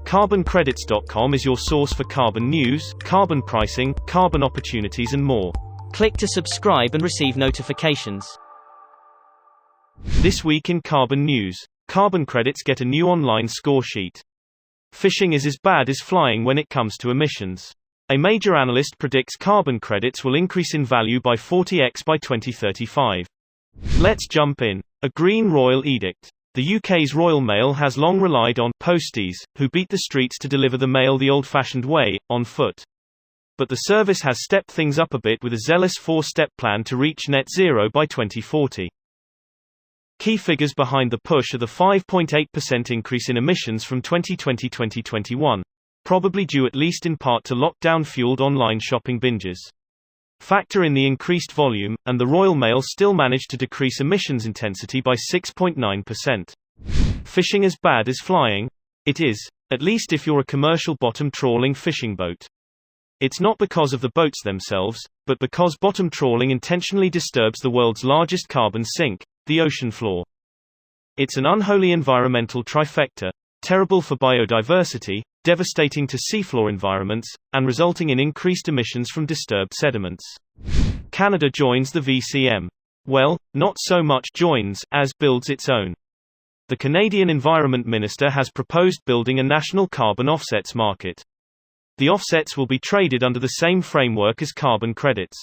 CarbonCredits.com is your source for carbon news, carbon pricing, carbon opportunities and more. Click to subscribe and receive notifications. This week in carbon news, carbon credits get a new online score sheet. Fishing is as bad as flying when it comes to emissions. A major analyst predicts carbon credits will increase in value by 40x by 2035. Let's jump in. A Green Royal Edict. The UK's Royal Mail has long relied on posties, who beat the streets to deliver the mail the old-fashioned way, on foot. But the service has stepped things up a bit with a zealous 4-step plan to reach net zero by 2040. Key figures behind the push are the 5.8% increase in emissions from 2020-2021, probably due at least in part to lockdown-fueled online shopping binges. Factor in the increased volume, and the Royal Mail still managed to decrease emissions intensity by 6.9%. Fishing as bad as flying? It is, at least if you're a commercial bottom trawling fishing boat. It's not because of the boats themselves, but because bottom trawling intentionally disturbs the world's largest carbon sink, the ocean floor. It's an unholy environmental trifecta: terrible for biodiversity, devastating to seafloor environments, and resulting in increased emissions from disturbed sediments. Canada joins the VCM. Well, not so much joins, as builds its own. The Canadian Environment Minister has proposed building a national carbon offsets market. The offsets will be traded under the same framework as carbon credits.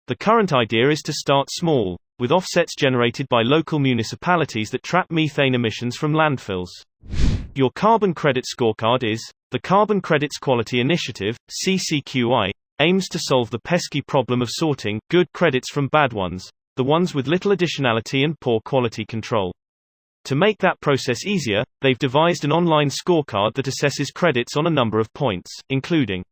The current idea is to start small, with offsets generated by local municipalities that trap methane emissions from landfills. Your Carbon Credit Scorecard is, the Carbon Credits Quality Initiative, CCQI, aims to solve the pesky problem of sorting good credits from bad ones, the ones with little additionality and poor quality control. To make that process easier, they've devised an online scorecard that assesses credits on a number of points, including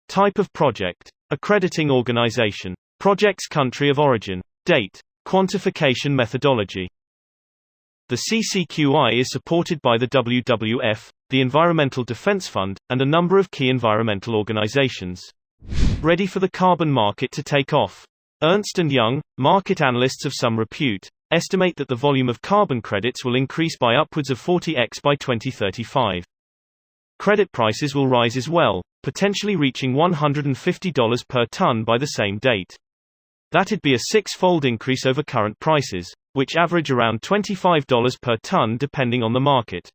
type of project, accrediting organization, project's country of origin, date, quantification methodology. The CCQI is supported by the WWF, the Environmental Defense Fund, and a number of key environmental organizations. Ready for the carbon market to take off? Ernst & Young, market analysts of some repute, estimate that the volume of carbon credits will increase by upwards of 40x by 2035. Credit prices will rise as well, potentially reaching $150 per ton by the same date. That'd be a six-fold increase over current prices, which average around $25 per ton depending on the market.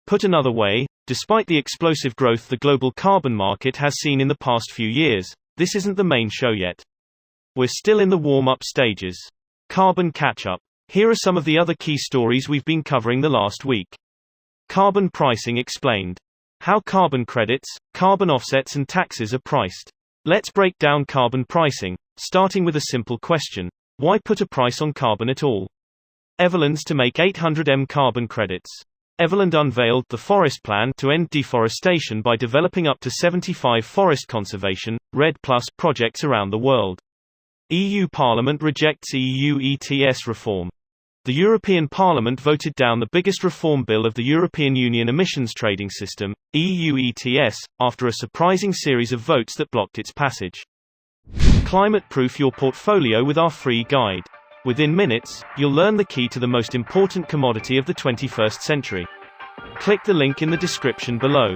Put another way, despite the explosive growth the global carbon market has seen in the past few years, this isn't the main show yet. We're still in the warm-up stages. Carbon catch-up. Here are some of the other key stories we've been covering the last week. Carbon pricing explained. How carbon credits, carbon offsets and taxes are priced. Let's break down carbon pricing, starting with a simple question: why put a price on carbon at all? Everland's to make 800m carbon credits. Everland unveiled the Forest Plan to end deforestation by developing up to 75 forest conservation, REDD+, projects around the world. EU Parliament rejects EU ETS reform. The European Parliament voted down the biggest reform bill of the European Union emissions trading system, EU ETS, after a surprising series of votes that blocked its passage. Climate-proof your portfolio with our free guide. Within minutes, you'll learn the key to the most important commodity of the 21st century. Click the link in the description below.